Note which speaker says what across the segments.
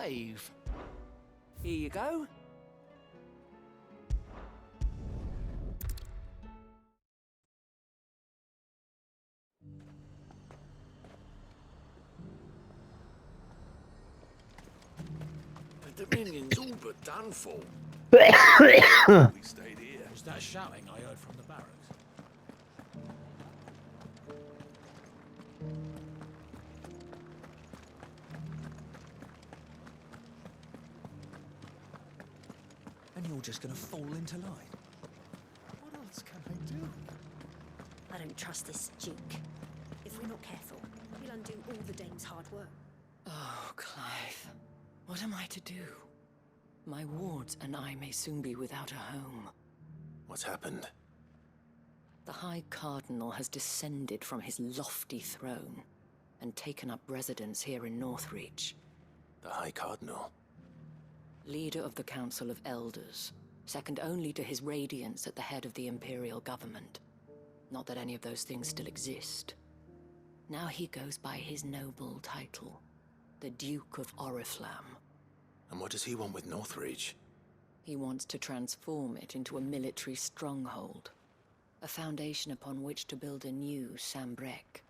Speaker 1: Clive. Here you go.
Speaker 2: The Dominion's all but done for.
Speaker 3: We
Speaker 2: stayed here.
Speaker 4: Was that shouting I heard from the barracks?
Speaker 1: And you're just gonna fall into line.
Speaker 2: What else can I do?
Speaker 5: I don't trust this Duke. If we're not careful, he'll undo all the dame's hard work.
Speaker 6: Oh, Clive. What am I to do? My wards and I may soon be without a home.
Speaker 2: What's happened?
Speaker 6: The High Cardinal has descended from his lofty throne and taken up residence here in Northreach.
Speaker 2: The High Cardinal?
Speaker 6: Leader of the Council of Elders, second only to his Radiance at the head of the Imperial government. Not that any of those things still exist. Now he goes by his noble title, the Duke of Oriflamme.
Speaker 2: And what does he want with Northreach?
Speaker 6: He wants to transform it into a military stronghold, a foundation upon which to build a new Sambrec.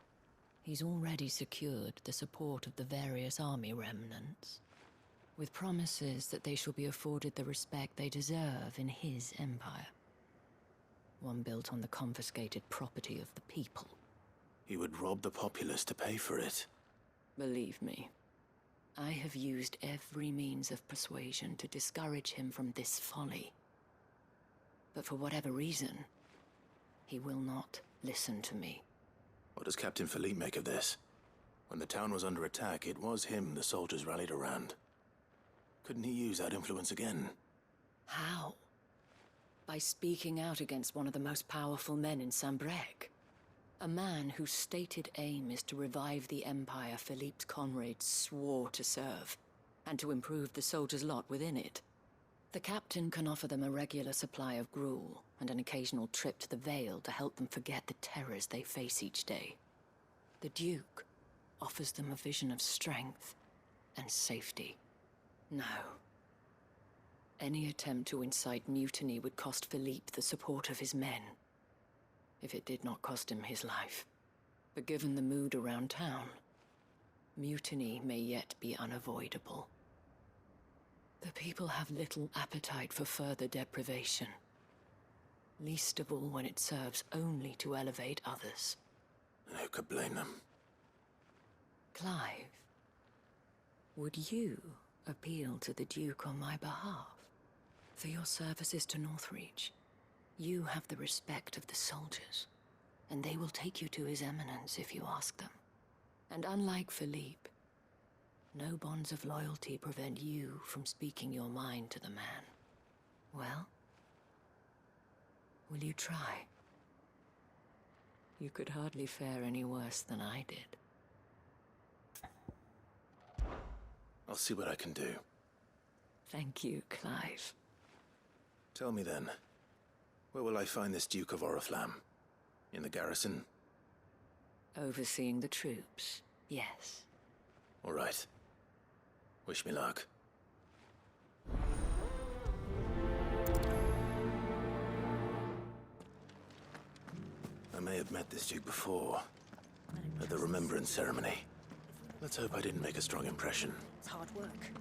Speaker 6: He's already secured the support of the various army remnants, with promises that they shall be afforded the respect they deserve in his empire. One built on the confiscated property of the people.
Speaker 2: He would rob the populace to pay for it.
Speaker 6: Believe me, I have used every means of persuasion to discourage him from this folly. But for whatever reason, he will not listen to me.
Speaker 2: What does Captain Philippe make of this? When the town was under attack, it was him the soldiers rallied around. Couldn't he use that influence again?
Speaker 6: How? By speaking out against one of the most powerful men in Sambrec. A man whose stated aim is to revive the empire Philippe's comrades swore to serve, and to improve the soldiers' lot within it. The captain can offer them a regular supply of gruel, and an occasional trip to the Vale to help them forget the terrors they face each day. The Duke offers them a vision of strength and safety. No. Any attempt to incite mutiny would cost Philippe the support of his men, if it did not cost him his life. But given the mood around town, mutiny may yet be unavoidable. The people have little appetite for further deprivation, least of all when it serves only to elevate others.
Speaker 2: And who could blame them?
Speaker 6: Clive, would you appeal to the Duke on my behalf? For your services to Northreach, you have the respect of the soldiers, and they will take you to His Eminence if you ask them. And unlike Philippe, no bonds of loyalty prevent you from speaking your mind to the man. Well, will you try? You could hardly fare any worse than I did.
Speaker 2: I'll see what I can do.
Speaker 6: Thank you, Clive.
Speaker 2: Tell me then, where will I find this Duke of Oriflamme? In the garrison?
Speaker 6: Overseeing the troops, yes.
Speaker 2: All right. Wish me luck. I may have met this Duke before, at the Remembrance Ceremony. Let's hope I didn't make a strong impression.
Speaker 5: It's hard work.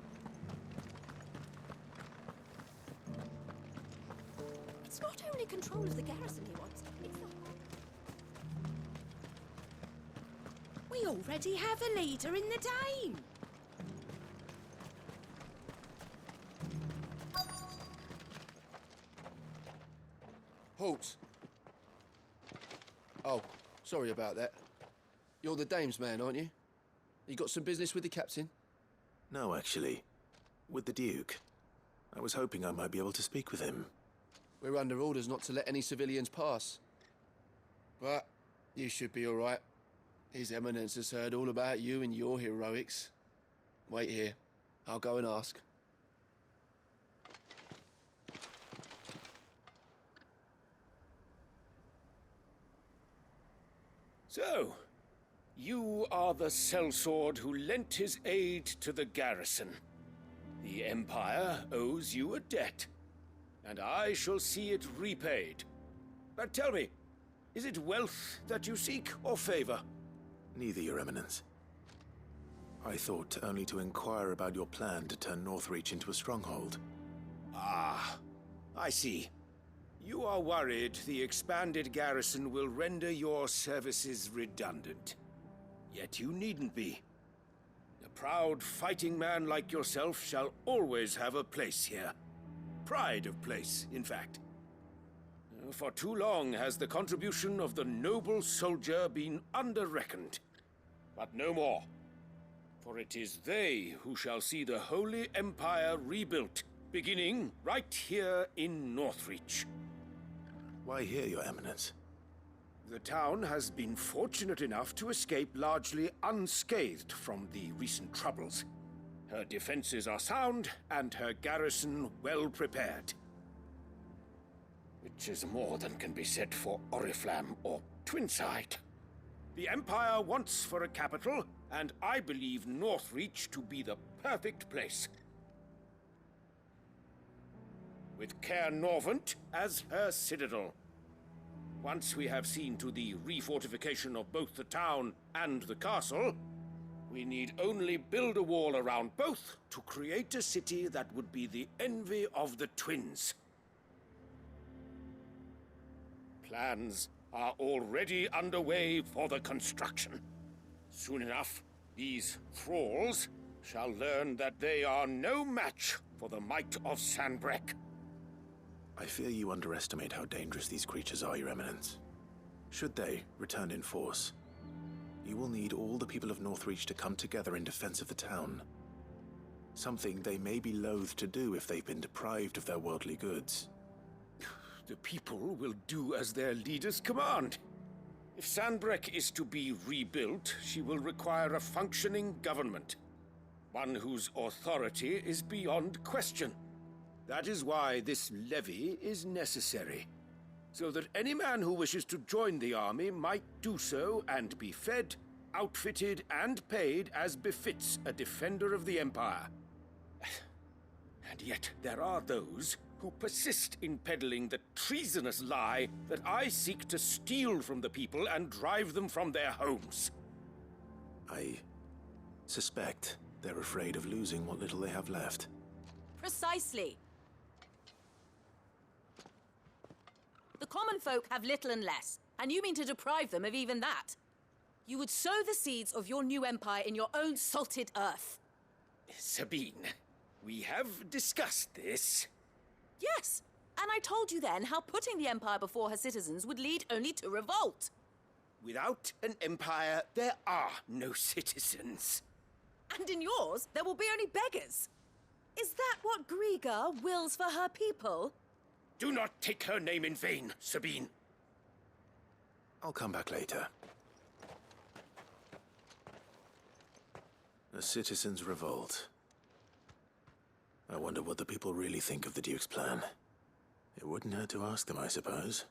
Speaker 5: It's not only control of the garrison he wants, it's the... We already have a leader in the Dame!
Speaker 7: Halt! Oh, sorry about that. You're the Dame's man, aren't you? You got some business with the captain?
Speaker 2: No, actually. With the Duke. I was hoping I might be able to speak with him.
Speaker 7: We're under orders not to let any civilians pass. But you should be all right. His Eminence has heard all about you and your heroics. Wait here. I'll go and ask.
Speaker 8: So, you are the sellsword who lent his aid to the garrison.
Speaker 3: The Empire owes you a debt, and I shall see it repaid. But tell me, is it wealth that you seek, or favor?
Speaker 2: Neither, Your Eminence. I thought only to inquire about your plan to turn Northreach into a stronghold.
Speaker 3: Ah, I see. You are worried the expanded garrison will render your services redundant. Yet you needn't be. A proud fighting man like yourself shall always have a place here. Pride of place, in fact. For too long has the contribution of the noble soldier been under-reckoned. But no more. For it is they who shall see the Holy Empire rebuilt, beginning right here in Northreach.
Speaker 2: Why here, Your Eminence?
Speaker 3: The town has been fortunate enough to escape largely unscathed from the recent troubles. Her defenses are sound, and her garrison well prepared. Which is more than can be said for Oriflamme or Twinside. The Empire wants for a capital, and I believe Northreach to be the perfect place. With Caer Norvent as her citadel. Once we have seen to the refortification of both the town and the castle, we need only build a wall around both to create a city that would be the envy of the twins. Plans are already underway for the construction. Soon enough, these thralls shall learn that they are no match for the might of Sanbreque.
Speaker 2: I fear you underestimate how dangerous these creatures are, Your Eminence. Should they return in force, you will need all the people of Northreach to come together in defense of the town. Something they may be loath to do if they've been deprived of their worldly goods.
Speaker 3: The people will do as their leaders command. If Sanbreque is to be rebuilt, she will require a functioning government. One whose authority is beyond question. That is why this levy is necessary. So that any man who wishes to join the army might do so and be fed, outfitted, and paid as befits a defender of the Empire. And yet there are those who persist in peddling the treasonous lie that I seek to steal from the people and drive them from their homes.
Speaker 2: I suspect they're afraid of losing what little they have left.
Speaker 8: Precisely. The common folk have little and less, and you mean to deprive them of even that. You would sow the seeds of your new empire in your own salted earth.
Speaker 3: Sabine, we have discussed this.
Speaker 8: Yes, and I told you then how putting the empire before her citizens would lead only to revolt.
Speaker 3: Without an empire, there are no citizens.
Speaker 8: And in yours, there will be only beggars. Is that what Griga wills for her people?
Speaker 3: Do not take her name in vain, Sabine.
Speaker 2: I'll come back later. A citizens' revolt. I wonder what the people really think of the Duke's plan. It wouldn't hurt to ask them, I suppose.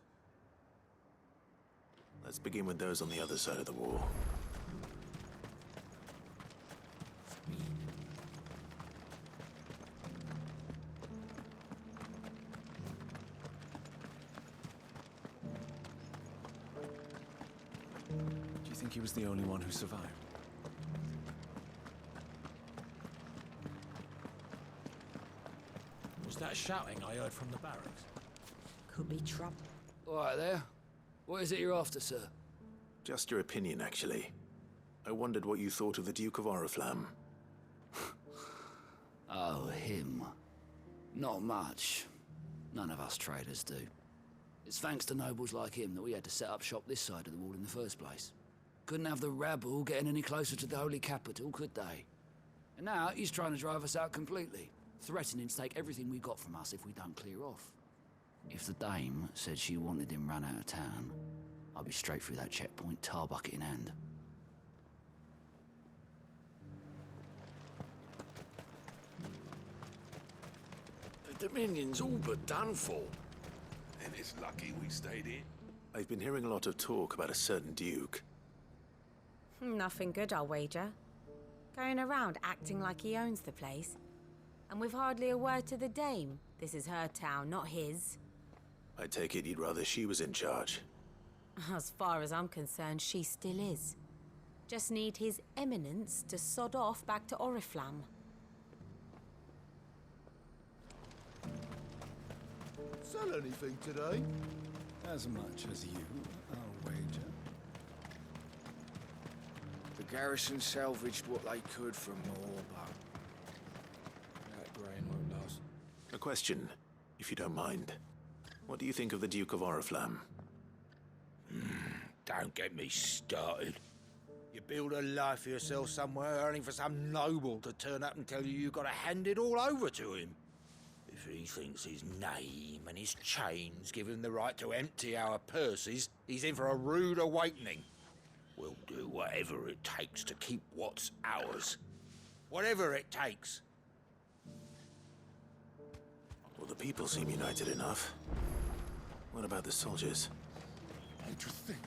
Speaker 2: Let's begin with those on the other side of the wall.
Speaker 1: Do you think he was the only one who survived?
Speaker 4: Was that shouting I heard from the barracks?
Speaker 5: Could be trouble.
Speaker 9: All right there. What is it you're after, sir?
Speaker 2: Just your opinion, actually. I wondered what you thought of the Duke of Oriflamme.
Speaker 9: Oh, him. Not much. None of us traders do. It's thanks to nobles like him that we had to set up shop this side of the wall in the first place. Couldn't have the rabble getting any closer to the holy capital, could they? And now he's trying to drive us out completely, threatening to take everything we got from us if we don't clear off. If the dame said she wanted him run out of town, I'd be straight through that checkpoint, tar bucket in hand.
Speaker 10: The Dominion's all but done for. And it's lucky we stayed in.
Speaker 2: I've been hearing a lot of talk about a certain Duke.
Speaker 5: Nothing good, I'll wager. Going around acting like he owns the place.
Speaker 11: And with hardly a word to the dame. This is her town, not his.
Speaker 2: I take it you'd rather she was in charge.
Speaker 11: As far as I'm concerned, she still is. Just need his eminence to sod off back to Oriflamme.
Speaker 12: Sell anything today?
Speaker 13: As much as you, I'll wager.
Speaker 3: The garrison salvaged what they could from more, but that grain won't last.
Speaker 2: A question, if you don't mind. What do you think of the Duke of Oriflamme?
Speaker 10: Don't get me started. You build a life for yourself somewhere, only for some noble to turn up and tell you you've got to hand it all over to him. If he thinks his name and his chains give him the right to empty our purses, he's in for a rude awakening. We'll do whatever it takes to keep what's ours. Whatever it takes.
Speaker 2: Well, the people seem united enough. What about the soldiers?
Speaker 12: How'd you think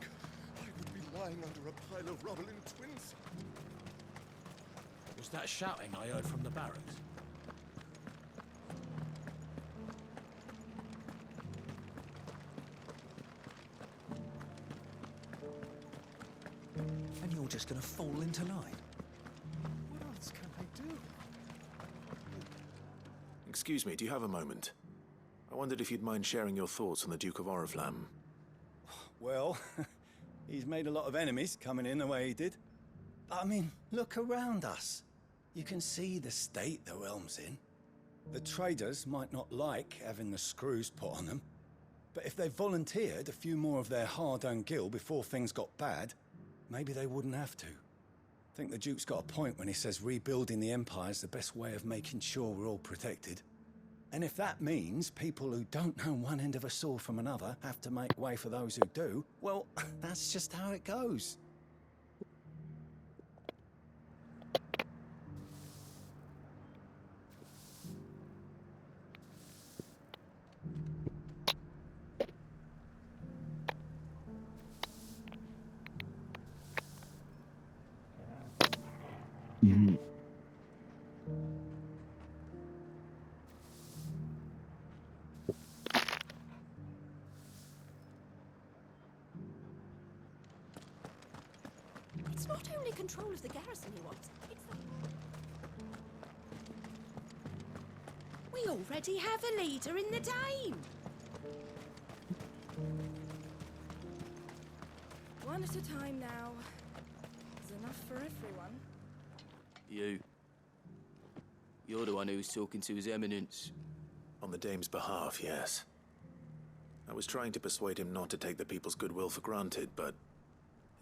Speaker 12: I would be lying under a pile of rubble in Twins?
Speaker 4: Was that shouting I heard from the barracks?
Speaker 1: And you're just gonna fall into line?
Speaker 12: What else can I do?
Speaker 2: Excuse me, do you have a moment? I wondered if you'd mind sharing your thoughts on the Duke of Oriflamme.
Speaker 13: Well, he's made a lot of enemies coming in the way he did. But I mean, look around us. You can see the state the realm's in. The traders might not like having the screws put on them, but if they volunteered a few more of their hard-earned gil before things got bad, maybe they wouldn't have to. I think the Duke's got a point when he says rebuilding the Empire's the best way of making sure we're all protected. And if that means people who don't know one end of a sword from another have to make way for those who do, well, that's just how it goes.
Speaker 5: It's not only control of the garrison he wants, it's the... We already have a leader in the Dame!
Speaker 14: One at a time now. There's enough for everyone.
Speaker 7: You're the one who was talking to His Eminence.
Speaker 2: On the Dame's behalf, yes. I was trying to persuade him not to take the people's goodwill for granted, but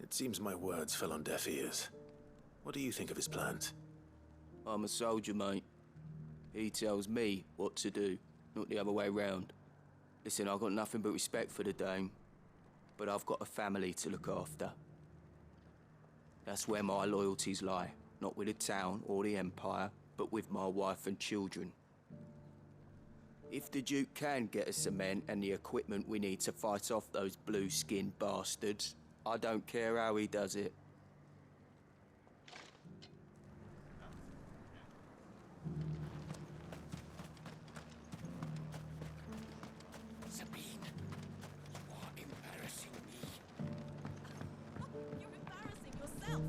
Speaker 2: it seems my words fell on deaf ears. What do you think of his plans?
Speaker 7: I'm a soldier, mate. He tells me what to do, not the other way round. Listen, I've got nothing but respect for the Dame, but I've got a family to look after. That's where my loyalties lie, not with the town or the Empire, but with my wife and children. If the Duke can get us cement and the equipment we need to fight off those blue-skinned bastards, I don't care how he does it.
Speaker 10: Sabine, you are embarrassing me.
Speaker 8: You're embarrassing yourself.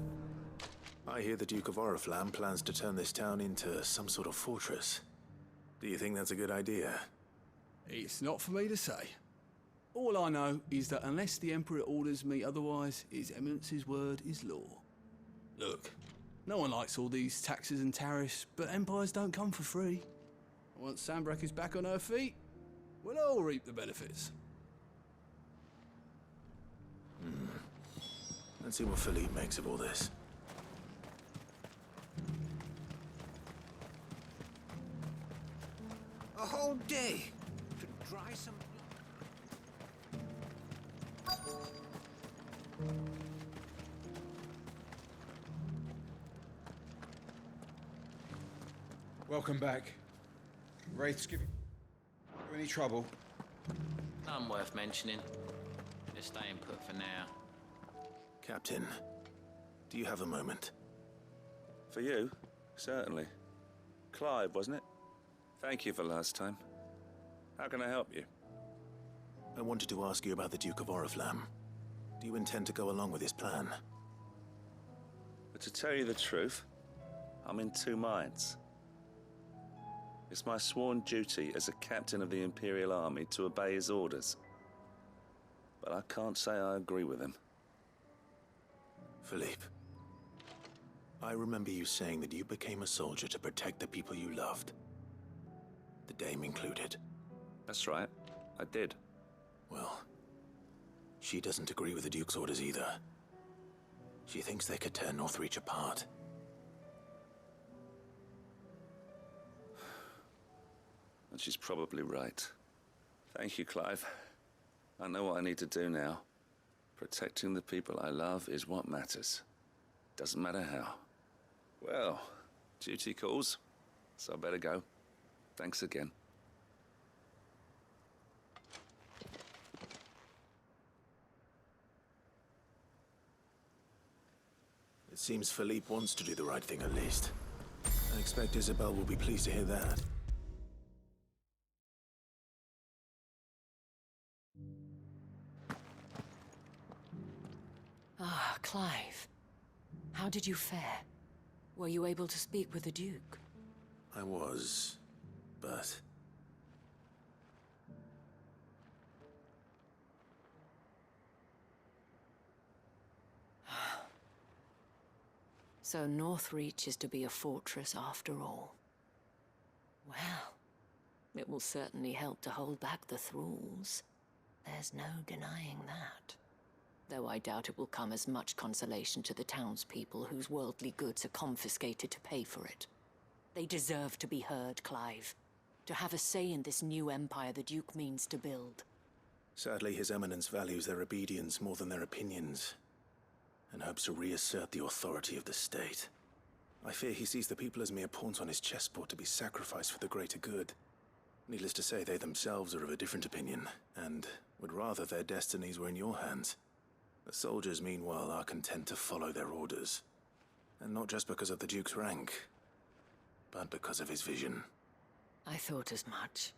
Speaker 2: I hear the Duke of Oriflamme plans to turn this town into some sort of fortress. Do you think that's a good idea?
Speaker 15: It's not for me to say. All I know is that unless the Emperor orders me otherwise, His Eminence's word is law. Look, no one likes all these taxes and tariffs, but empires don't come for free. Once Sanbreque is back on her feet, we'll all reap the benefits.
Speaker 2: Let's see what Philippe makes of all this.
Speaker 10: A whole day to dry some...
Speaker 16: Welcome back. Wraith's giving you any trouble?
Speaker 17: None worth mentioning. Just staying put for now.
Speaker 2: Captain, do you have a moment?
Speaker 18: For you? Certainly. Clive, wasn't it? Thank you for last time. How can I help you?
Speaker 2: I wanted to ask you about the Duke of Oriflamme. Do you intend to go along with his plan?
Speaker 18: But to tell you the truth, I'm in two minds. It's my sworn duty as a captain of the Imperial Army to obey his orders. But I can't say I agree with him.
Speaker 2: Philippe, I remember you saying that you became a soldier to protect the people you loved. The Dame included.
Speaker 18: That's right, I did.
Speaker 2: Well, she doesn't agree with the Duke's orders either. She thinks they could tear Northreach apart.
Speaker 18: And she's probably right. Thank you, Clive. I know what I need to do now. Protecting the people I love is what matters. Doesn't matter how. Well, duty calls, so I better go. Thanks again.
Speaker 2: It seems Philippe wants to do the right thing at least. I expect Isabel will be pleased to hear that.
Speaker 6: Ah, Clive. How did you fare? Were you able to speak with the Duke?
Speaker 2: I was, but...
Speaker 6: So Northreach is to be a fortress after all. Well, it will certainly help to hold back the thralls. There's no denying that. Though I doubt it will come as much consolation to the townspeople whose worldly goods are confiscated to pay for it. They deserve to be heard, Clive. To have a say in this new empire the Duke means to build.
Speaker 2: Sadly, His Eminence values their obedience more than their opinions, and hopes to reassert the authority of the state. I fear he sees the people as mere pawns on his chessboard to be sacrificed for the greater good. Needless to say, they themselves are of a different opinion, and would rather their destinies were in your hands. The soldiers, meanwhile, are content to follow their orders. And not just because of the Duke's rank, but because of his vision.
Speaker 6: I thought as much.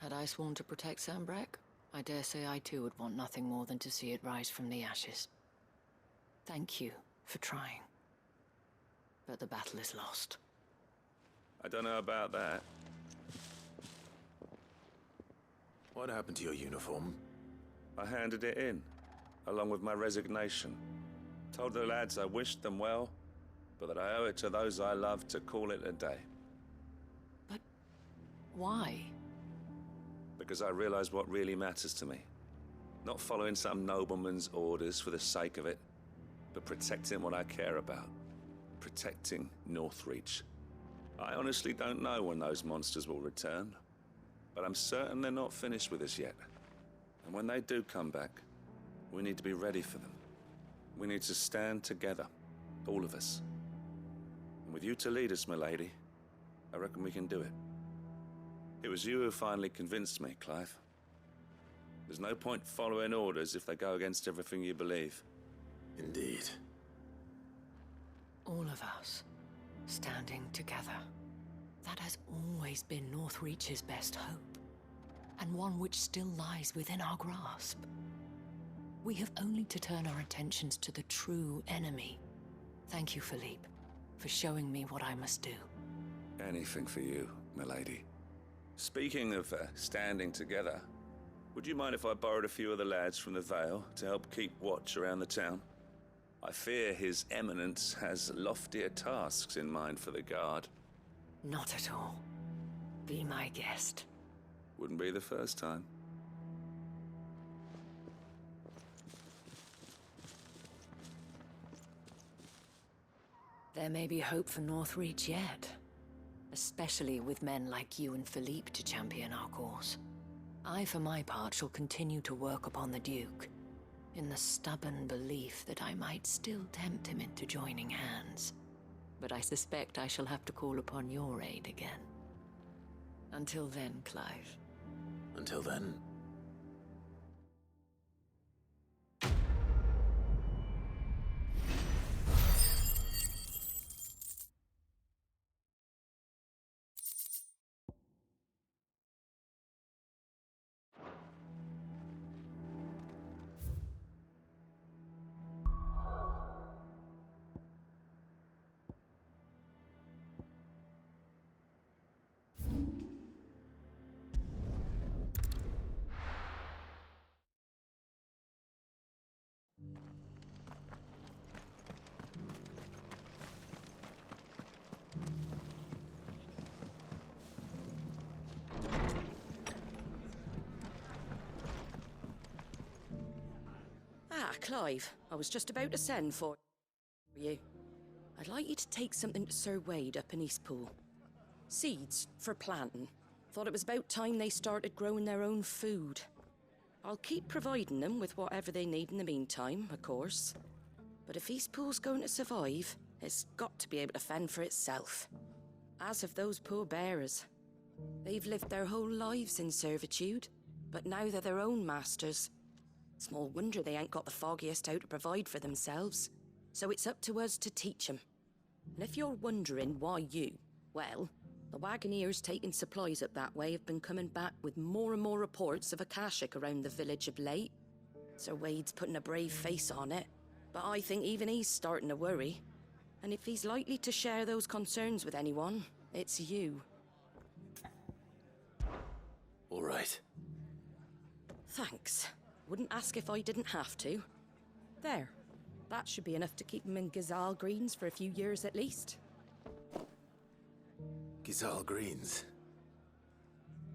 Speaker 6: Had I sworn to protect Sanbreque, I dare say I too would want nothing more than to see it rise from the ashes. Thank you for trying. But the battle is lost.
Speaker 18: I don't know about that.
Speaker 2: What happened to your uniform?
Speaker 18: I handed it in, along with my resignation. Told the lads I wished them well, but that I owe it to those I love to call it a day.
Speaker 6: But why?
Speaker 18: Because I realized what really matters to me. Not following some nobleman's orders for the sake of it, but protecting what I care about. Protecting Northreach. I honestly don't know when those monsters will return, but I'm certain they're not finished with us yet. And when they do come back, we need to be ready for them. We need to stand together, all of us. And with you to lead us, milady, I reckon we can do it. It was you who finally convinced me, Clive. There's no point following orders if they go against everything you believe.
Speaker 2: Indeed.
Speaker 6: All of us, standing together. That has always been Northreach's best hope, and one which still lies within our grasp. We have only to turn our attentions to the true enemy. Thank you, Philippe, for showing me what I must do.
Speaker 18: Anything for you, milady. Speaking of standing together, would you mind if I borrowed a few of the lads from the Vale to help keep watch around the town? I fear His Eminence has loftier tasks in mind for the guard.
Speaker 6: Not at all. Be my guest.
Speaker 18: Wouldn't be the first time.
Speaker 6: There may be hope for Northreach yet. Especially with men like you and Philippe to champion our cause. I, for my part, shall continue to work upon the Duke, in the stubborn belief that I might still tempt him into joining hands. But I suspect I shall have to call upon your aid again. Until then, Clive.
Speaker 2: Until then.
Speaker 19: Clive. I was just about to send for you. I'd like you to take something to Sir Wade up in Eastpool. Seeds for planting. Thought it was about time they started growing their own food. I'll keep providing them with whatever they need in the meantime, of course. But if Eastpool's going to survive, it's got to be able to fend for itself. As have those poor bearers. They've lived their whole lives in servitude, but now they're their own masters. Small wonder they ain't got the foggiest how to provide for themselves. So it's up to us to teach them. And if you're wondering why you, well, the Wagoneers taking supplies up that way have been coming back with more and more reports of Akashic around the village of late. Sir Wade's putting a brave face on it, but I think even he's starting to worry. And if he's likely to share those concerns with anyone, it's you.
Speaker 2: All right.
Speaker 19: Thanks. Wouldn't ask if I didn't have to. There. That should be enough to keep him in Gazal Greens for a few years at least.
Speaker 2: Gazal Greens?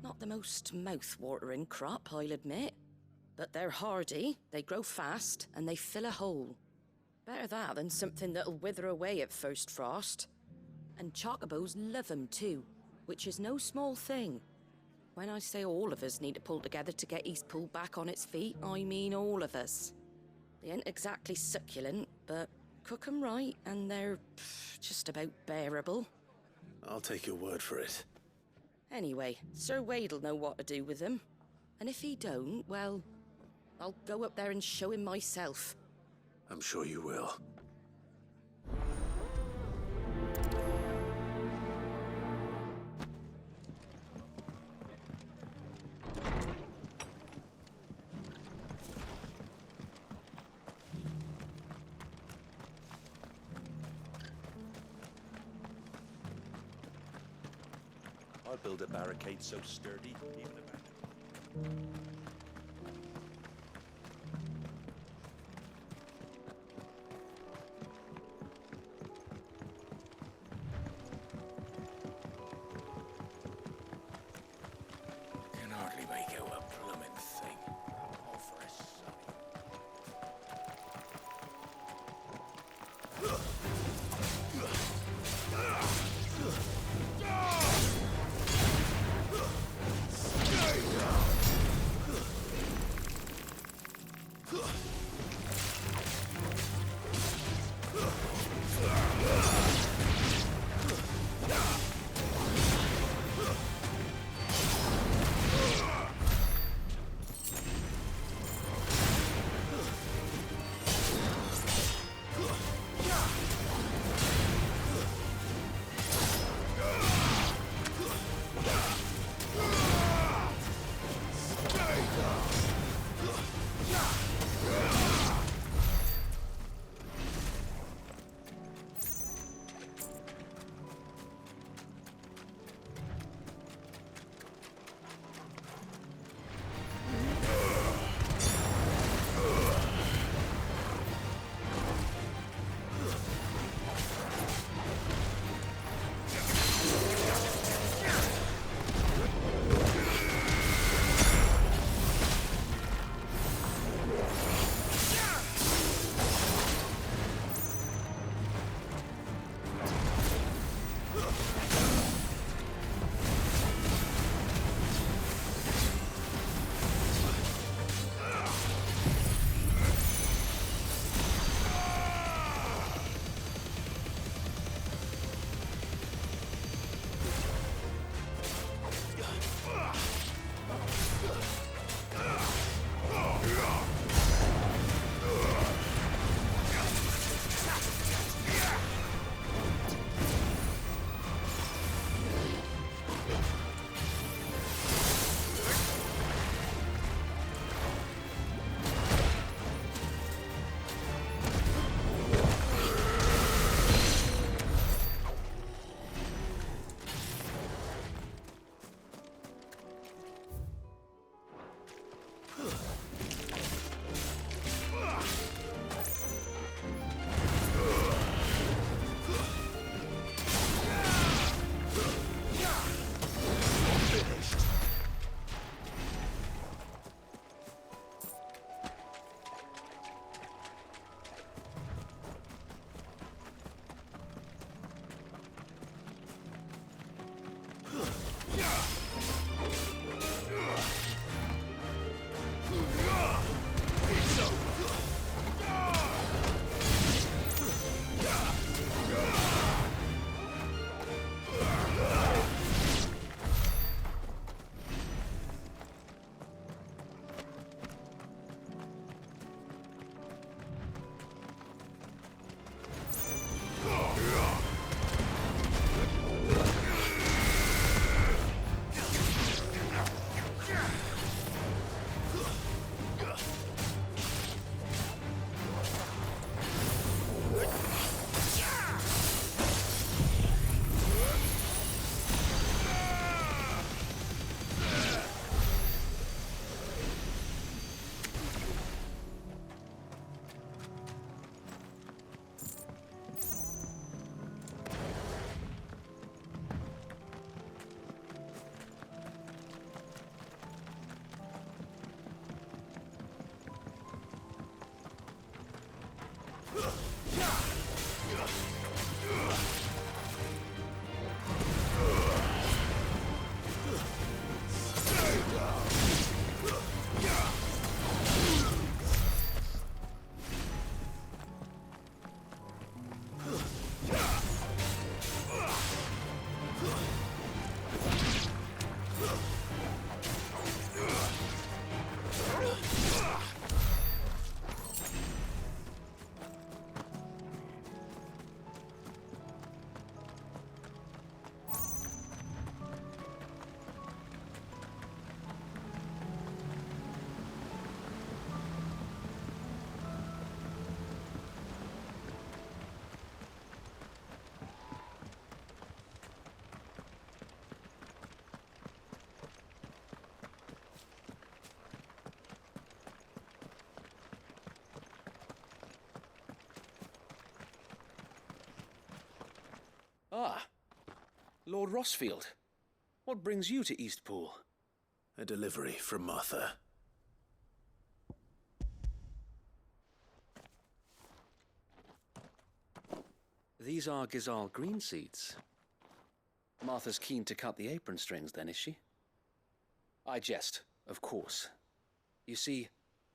Speaker 19: Not the most mouth-watering crop, I'll admit. But they're hardy, they grow fast, and they fill a hole. Better that than something that'll wither away at first frost. And chocobos love 'em too, which is no small thing. When I say all of us need to pull together to get Eastpool back on its feet, I mean all of us. They ain't exactly succulent, but cook 'em right and they're just about bearable.
Speaker 2: I'll take your word for it.
Speaker 19: Anyway, Sir Wade'll know what to do with them. And if he don't, well, I'll go up there and show him myself.
Speaker 2: I'm sure you will.
Speaker 18: I'll build a barricade so sturdy, even a
Speaker 3: Can hardly make out a blooming thing. All for a son. Ah, Lord Rossfield. What brings you to Eastpool?
Speaker 2: A delivery from Martha.
Speaker 3: These are Gizal green seeds. Martha's keen to cut the apron strings, then, is she? I jest, of course. You see,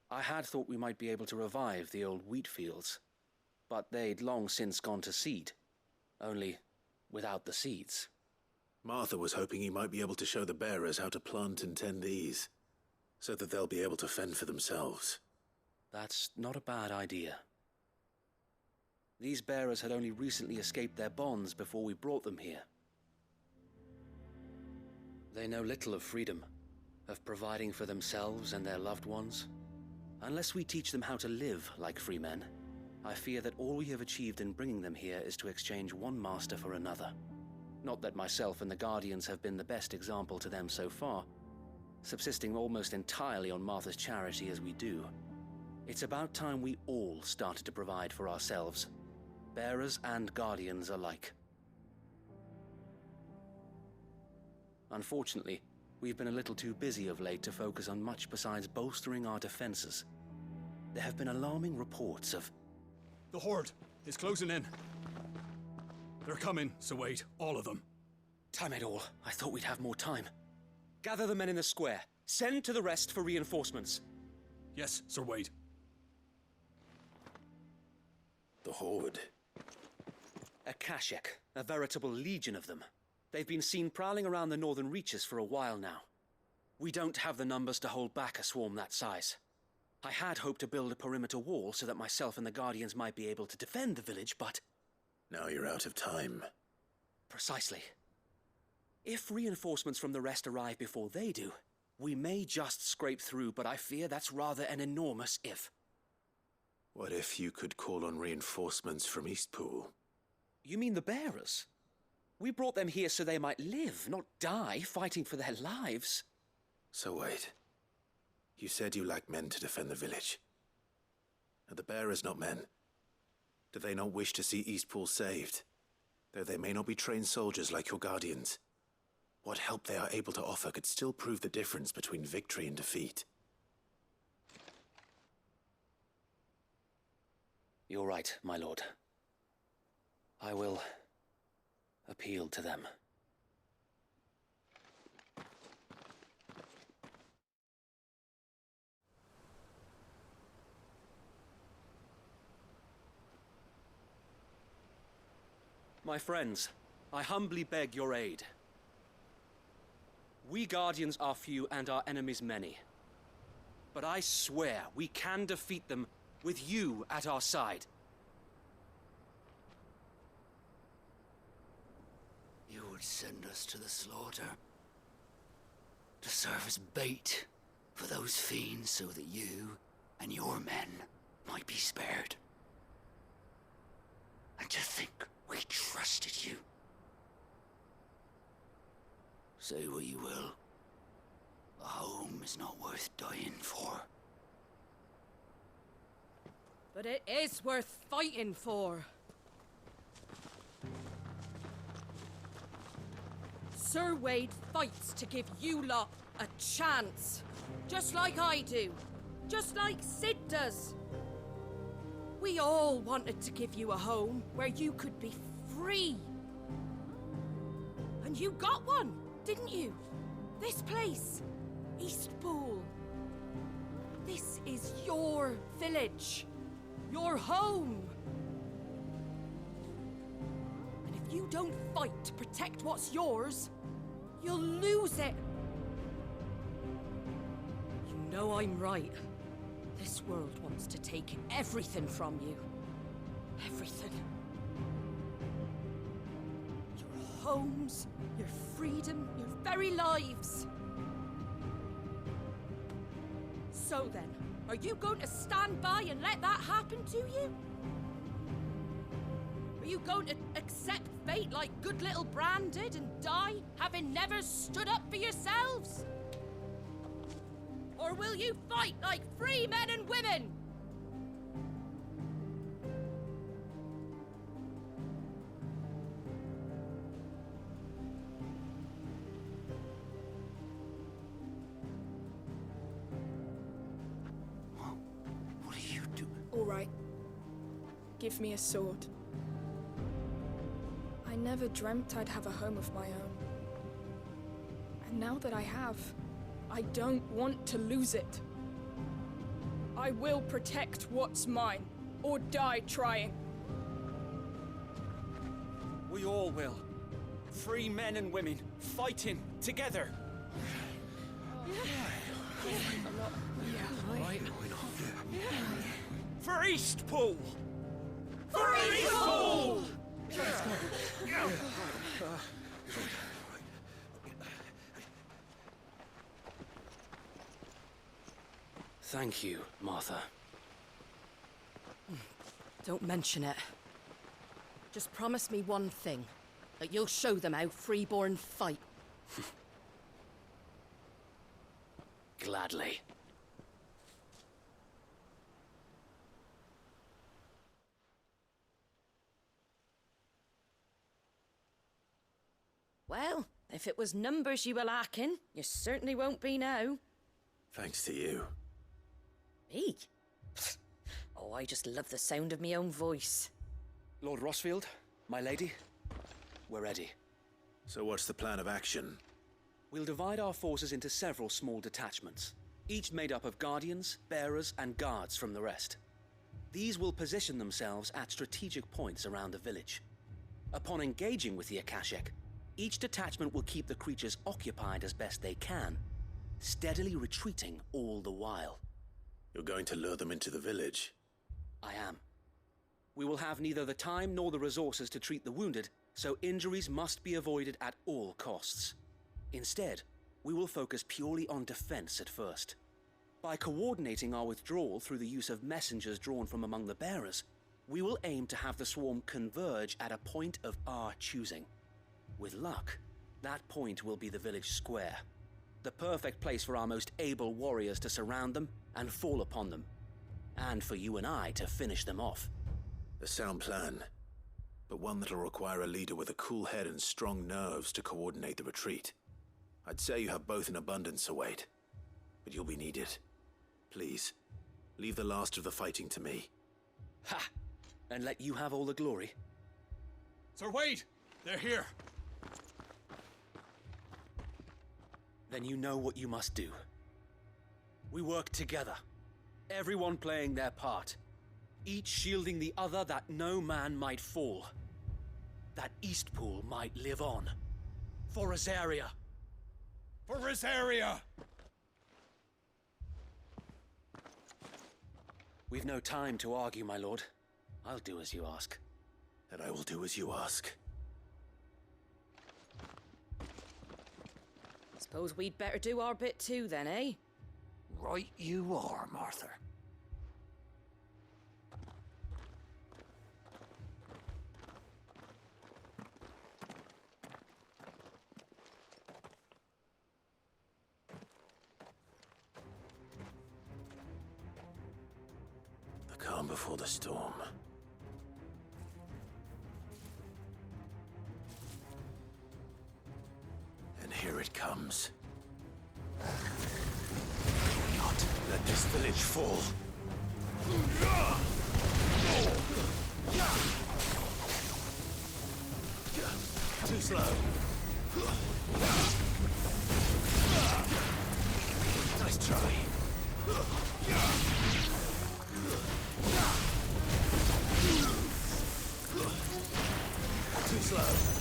Speaker 3: I had thought we might be able to revive the old wheat fields, but they'd long since gone to seed, only without the seeds.
Speaker 2: Martha was hoping he might be able to show the bearers how to plant and tend these, so that they'll be able to fend for themselves.
Speaker 3: That's not a bad idea. These bearers had only recently escaped their bonds before we brought them here. They know little of freedom, of providing for themselves and their loved ones. Unless we teach them how to live like free men, I fear that all we have achieved in bringing them here is to exchange one master for another. Not that myself and the Guardians have been the best example to them so far, subsisting almost entirely on Martha's charity as we do. It's about time we all started to provide for ourselves, bearers and Guardians alike. Unfortunately, we've been a little too busy of late to focus on much besides bolstering our defenses. There have been alarming reports of...
Speaker 15: The Horde is closing in. They're coming, Sir Wade, all of them.
Speaker 3: Damn it all, I thought we'd have more time. Gather the men in the square. Send to the rest for reinforcements.
Speaker 15: Yes, Sir Wade.
Speaker 2: The Horde.
Speaker 3: A Kashek, a veritable legion of them. They've been seen prowling around the northern reaches for a while now. We don't have the numbers to hold back a swarm that size. I had hoped to build a perimeter wall so that myself and the Guardians might be able to defend the village, but...
Speaker 2: Now you're out of time.
Speaker 3: Precisely. If reinforcements from the rest arrive before they do, we may just scrape through, but I fear that's rather an enormous if.
Speaker 2: What if you could call on reinforcements from Eastpool?
Speaker 3: You mean the bearers? We brought them here so they might live, not die, fighting for their lives.
Speaker 2: So wait. You said you lack men to defend the village. Are the bearers not men? Do they not wish to see Eastpool saved? Though they may not be trained soldiers like your Guardians, what help they are able to offer could still prove the difference between victory and defeat.
Speaker 3: You're right, my lord. I will appeal to them. My friends, I humbly beg your aid. We Guardians are few and our enemies many. But I swear we can defeat them with you at our side.
Speaker 9: You would send us to the slaughter, to serve as bait for those fiends so that you and your men might be spared. And to think we trusted you. Say what you will, a home is not worth dying for.
Speaker 14: But it is worth fighting for. Sir Wade fights to give you lot a chance. Just like I do. Just like Sid does. We all wanted to give you a home where you could be free. And you got one, didn't you? This place, Eastpool. This is your village. Your home. And if you don't fight to protect what's yours, you'll lose it. You know I'm right. This world wants to take everything from you. Everything. Your homes, your freedom, your very lives. So then, are you going to stand by and let that happen to you? Are you going to accept fate like good little Bran did and die, having never stood up for yourselves? Or will you fight like free men and women?
Speaker 20: give me a sword. I never dreamt I'd have a home of my own. And now that I have, I don't want to lose it. I will protect what's mine, or die trying.
Speaker 21: We all will. Free men and women, fighting together. For Eastpool! For Eastpool!
Speaker 19: Thank you, Martha. Don't mention it. Just promise me one thing. That you'll show them how freeborn fight.
Speaker 22: Gladly.
Speaker 19: Well, if it was numbers you were lacking, you certainly won't be now.
Speaker 2: Thanks to you.
Speaker 19: Me? Oh, I just love the sound of my own voice.
Speaker 22: Lord Rossfield, my lady, we're ready.
Speaker 2: So what's the plan of action?
Speaker 22: We'll divide our forces into several small detachments, each made up of guardians, bearers, and guards from the rest. These will position themselves at strategic points around the village. Upon engaging with the Akashic, each detachment will keep the creatures occupied as best they can, steadily retreating all the while.
Speaker 2: You're going to lure them into the village?
Speaker 22: I am. We will have neither the time nor the resources to treat the wounded, so injuries must be avoided at all costs. Instead, we will focus purely on defense at first. By coordinating our withdrawal through the use of messengers drawn from among the bearers, we will aim to have the swarm converge at a point of our choosing. With luck, that point will be the village square, the perfect place for our most able warriors to surround them and fall upon them, and for you and I to finish them off.
Speaker 2: A sound plan, but one that'll require a leader with a cool head and strong nerves to coordinate the retreat. I'd say you have both in abundance, await, but you'll be needed. Please, leave the last of the fighting to me.
Speaker 22: Ha! And let you have all the glory.
Speaker 15: Sir Wade! They're here!
Speaker 22: Then you know what you must do. We work together, everyone playing their part, each shielding the other that no man might fall, that Eastpool might live on. For Rosaria!
Speaker 15: For Rosaria!
Speaker 22: We've no time to argue, my lord. I'll do as you ask.
Speaker 2: And I will do as you ask.
Speaker 19: Suppose we'd better do our bit too, then, eh?
Speaker 10: Right you are, Martha.
Speaker 2: The calm before the storm. And here it comes. Not let this village fall. Too slow. Nice try. Too slow.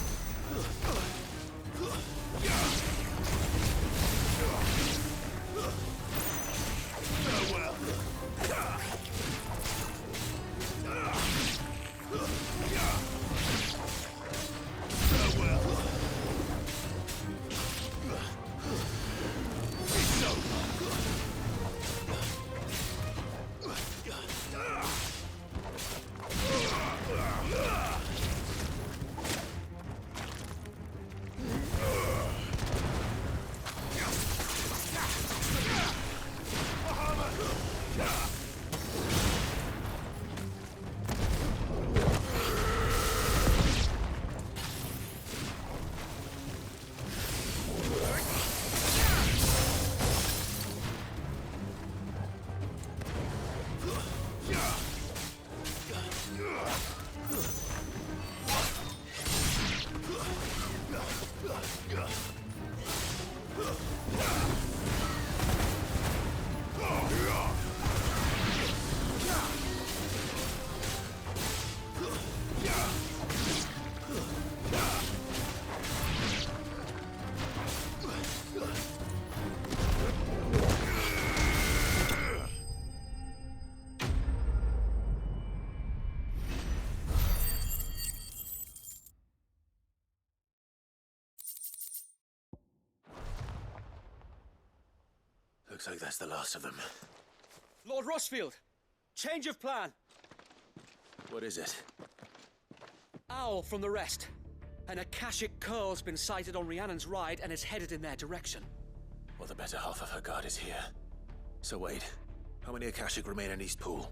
Speaker 2: Looks like that's the last of them.
Speaker 22: Lord Rossfield! Change of plan!
Speaker 2: What is it?
Speaker 22: Owl from the rest. An Akashic curl's been sighted on Rhiannon's ride and is headed in their direction.
Speaker 2: Well, the better half of her guard is here. So wait, how many Akashic remain in East Pool?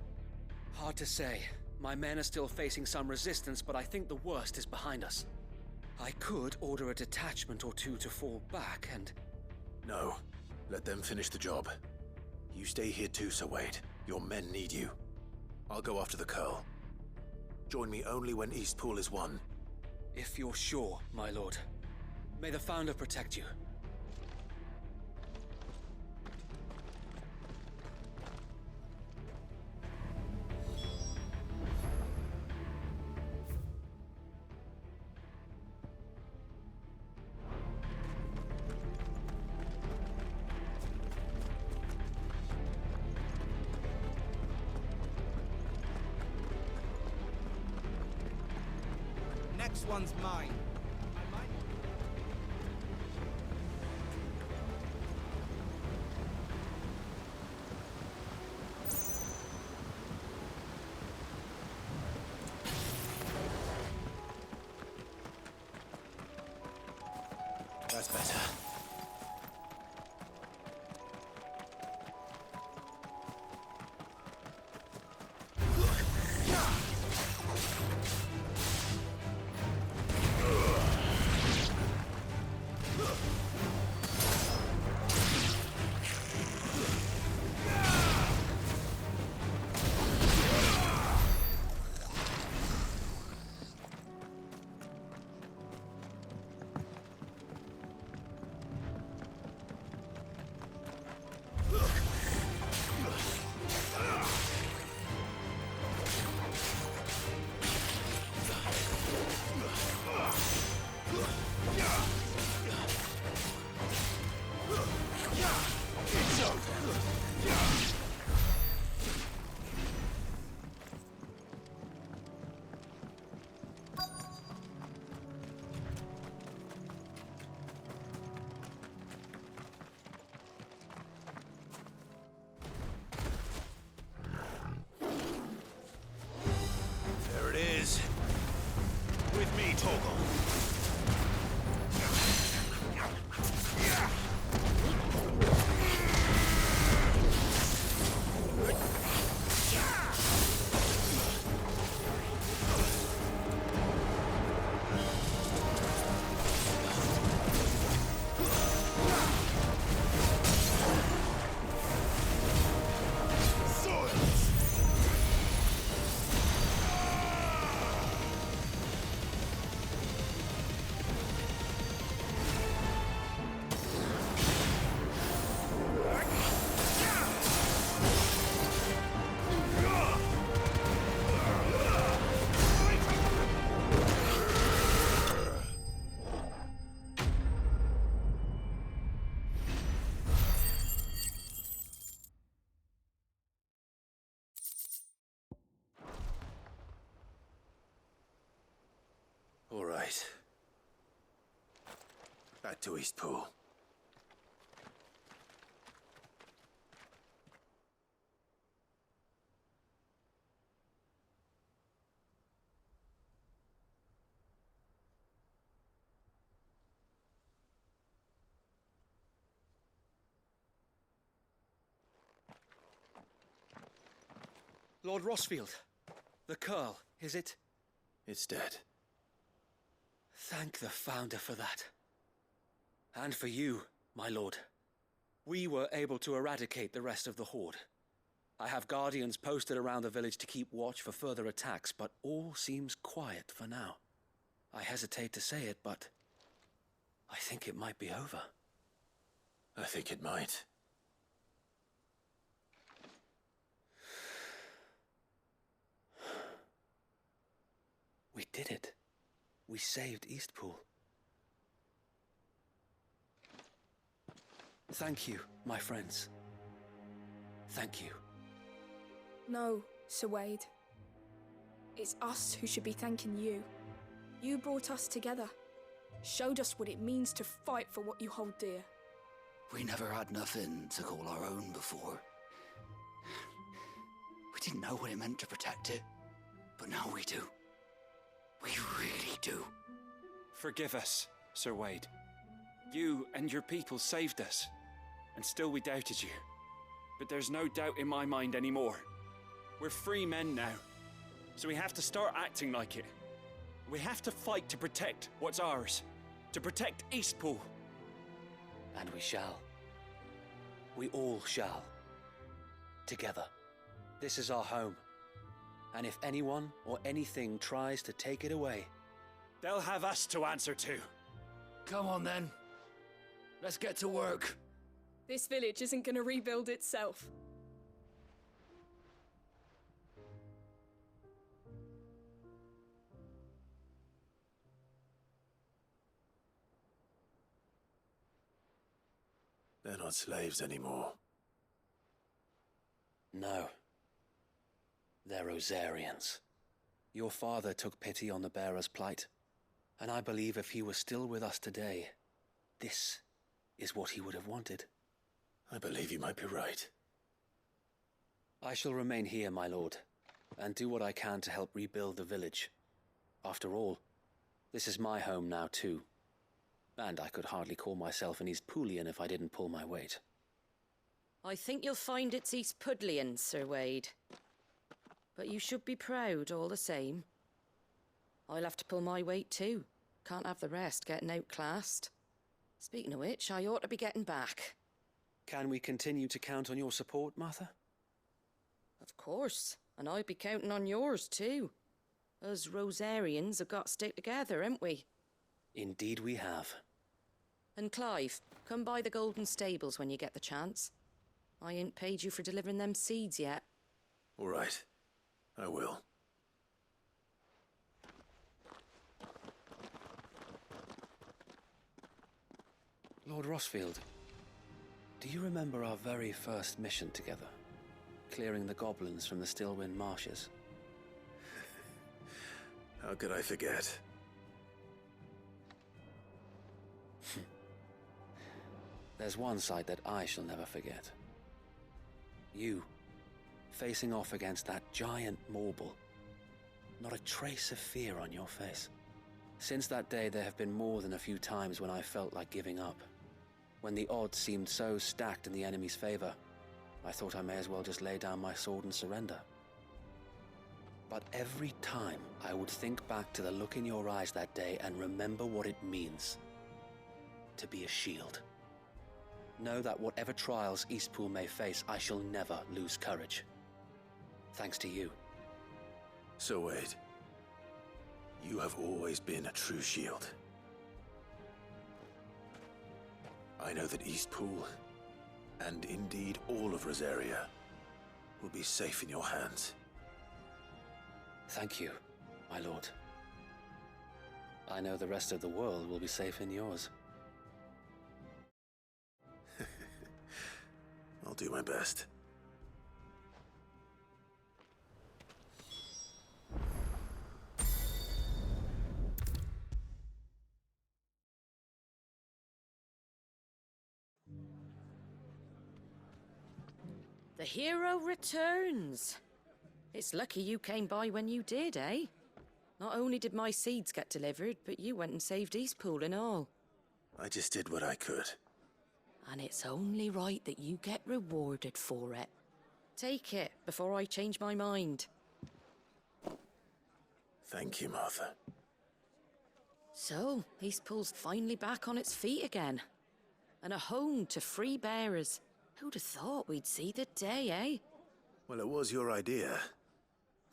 Speaker 22: Hard to say. My men are still facing some resistance, but I think the worst is behind us. I could order a detachment or two to fall back and...
Speaker 2: No. Let them finish the job. You stay here too, Sir Wade. Your men need you. I'll go after the Curl. Join me only when East Pool is won.
Speaker 22: If you're sure, my lord. May the Founder protect you.
Speaker 1: Next one's mine.
Speaker 2: That's better. With me, Torgal. All right. Back to East Pool.
Speaker 22: Lord Rossfield, the Curl, is it?
Speaker 2: It's dead.
Speaker 22: Thank the Founder for that. And for you, my lord. We were able to eradicate the rest of the Horde. I have guardians posted around the village to keep watch for further attacks, but all seems quiet for now. I hesitate to say it, but I think it might be over.
Speaker 2: I think it might.
Speaker 22: We did it. We saved Eastpool. Thank you, my friends. Thank you.
Speaker 20: No, Sir Wade. It's us who should be thanking you. You brought us together. Showed us what it means to fight for what you hold dear.
Speaker 9: We never had nothing to call our own before. We didn't know what it meant to protect it, but now we do. We really do.
Speaker 21: Forgive us, Sir Wade. You and your people saved us, and still we doubted you. But there's no doubt in my mind anymore. We're free men now, so we have to start acting like it. We have to fight to protect what's ours, to protect Eastpool.
Speaker 22: And we shall. We all shall. Together. This is our home. And if anyone or anything tries to take it away,
Speaker 21: they'll have us to answer to.
Speaker 9: Come on then. Let's get to work.
Speaker 20: This village isn't gonna rebuild itself.
Speaker 2: They're not slaves anymore.
Speaker 22: no. They're Rosarians. Your father took pity on the bearer's plight, and I believe if he was still with us today, this is what he would have wanted.
Speaker 2: I believe you might be right.
Speaker 22: I shall remain here, my lord, and do what I can to help rebuild the village. After all, this is my home now too, and I could hardly call myself an Eastpoolian if I didn't pull my weight.
Speaker 19: I think you'll find it's Eastpudlian, Sir Wade. But you should be proud all the same. I'll have to pull my weight too. Can't have the rest getting outclassed. Speaking of which, I ought to be getting back.
Speaker 22: Can we continue to count on your support, Martha?
Speaker 19: Of course, and I'd be counting on yours too. Us Rosarians have got to stick together, haven't we?
Speaker 22: Indeed we have.
Speaker 19: And Clive, come by the Golden Stables when you get the chance. I ain't paid you for delivering them seeds yet.
Speaker 2: All right. I will.
Speaker 22: Lord Rossfield, do you remember our very first mission together? Clearing the goblins from the Stillwind marshes?
Speaker 2: How could I forget?
Speaker 22: There's one sight that I shall never forget. You, facing off against that giant Morble. Not a trace of fear on your face. Since that day, there have been more than a few times when I felt like giving up. When the odds seemed so stacked in the enemy's favor, I thought I may as well just lay down my sword and surrender. But every time, I would think back to the look in your eyes that day and remember what it means to be a shield. Know that whatever trials Eastpool may face, I shall never lose courage. Thanks to you.
Speaker 2: So Wade, you have always been a true shield. I know that Eastpool, and indeed all of Rosaria, will be safe in your hands.
Speaker 22: Thank you, my lord. I know the rest of the world will be safe in yours.
Speaker 2: I'll do my best.
Speaker 19: The hero returns. It's lucky you came by when you did, eh? Not only did my seeds get delivered, but you went and saved Eastpool and all.
Speaker 2: I just did what I could.
Speaker 19: And it's only right that you get rewarded for it. Take it before I change my mind.
Speaker 2: Thank you, Martha.
Speaker 19: So, Eastpool's finally back on its feet again. And a home to free bearers. Who'd have thought we'd see the day, eh?
Speaker 2: Well, it was your idea.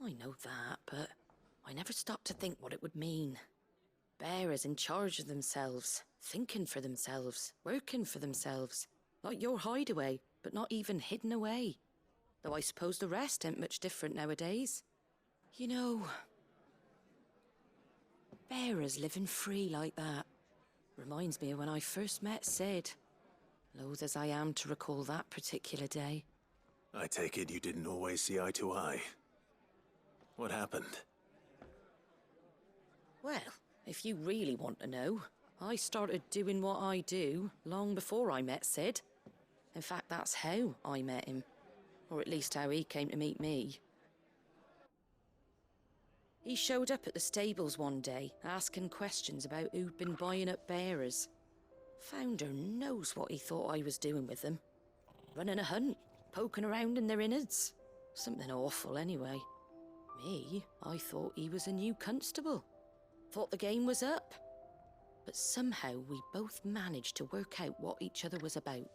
Speaker 19: I know that, but I never stopped to think what it would mean. Bearers in charge of themselves, thinking for themselves, working for themselves. Like your hideaway, but not even hidden away. Though I suppose the rest ain't much different nowadays. You know, bearers living free like that reminds me of when I first met Sid. Loath as I am to recall that particular day.
Speaker 2: I take it you didn't always see eye to eye. What happened?
Speaker 19: Well, if you really want to know, I started doing what I do long before I met Sid. In fact, that's how I met him. Or at least how he came to meet me. He showed up at the stables one day, asking questions about who'd been buying up bearers. Founder knows what he thought I was doing with them. Running a hunt, poking around in their innards. Something awful, anyway. Me, I thought he was a new constable. Thought the game was up. But somehow we both managed to work out what each other was about.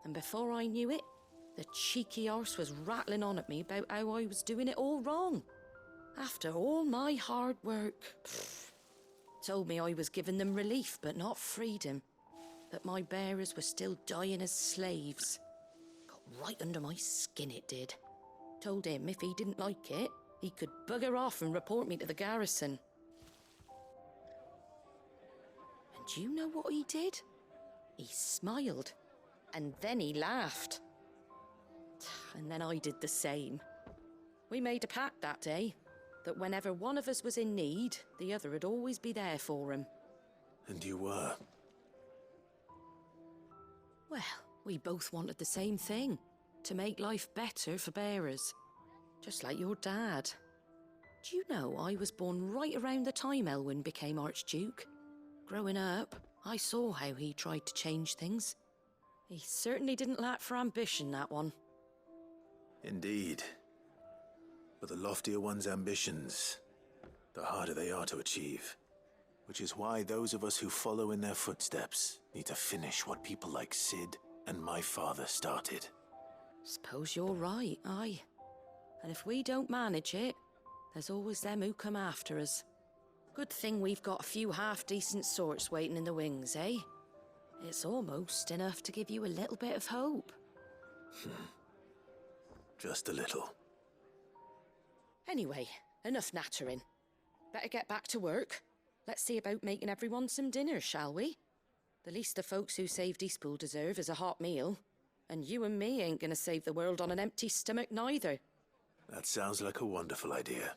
Speaker 19: And before I knew it, the cheeky arse was rattling on at me about how I was doing it all wrong. After all my hard work. Told me I was giving them relief, but not freedom. That my bearers were still dying as slaves. Got right under my skin, it did. Told him if he didn't like it, he could bugger off and report me to the garrison. And do you know what he did? He smiled. And then he laughed. And then I did the same. We made a pact that day, that whenever one of us was in need, the other would always be there for him.
Speaker 2: And you were?
Speaker 19: Well, we both wanted the same thing. To make life better for bearers. Just like your dad. Do you know I was born right around the time Elwyn became Archduke? Growing up, I saw how he tried to change things. He certainly didn't lack for ambition, that one.
Speaker 2: Indeed. But the loftier one's ambitions, the harder they are to achieve. Which is why those of us who follow in their footsteps need to finish what people like Sid and my father started.
Speaker 19: Suppose you're right, aye. And if we don't manage it, there's always them who come after us. Good thing we've got a few half-decent sorts waiting in the wings, eh? It's almost enough to give you a little bit of hope.
Speaker 2: Just a little.
Speaker 19: Anyway, enough nattering. Better get back to work. Let's see about making everyone some dinner, shall we? The least the folks who saved Eastpool deserve is a hot meal. And you and me ain't gonna save the world on an empty stomach neither.
Speaker 2: That sounds like a wonderful idea.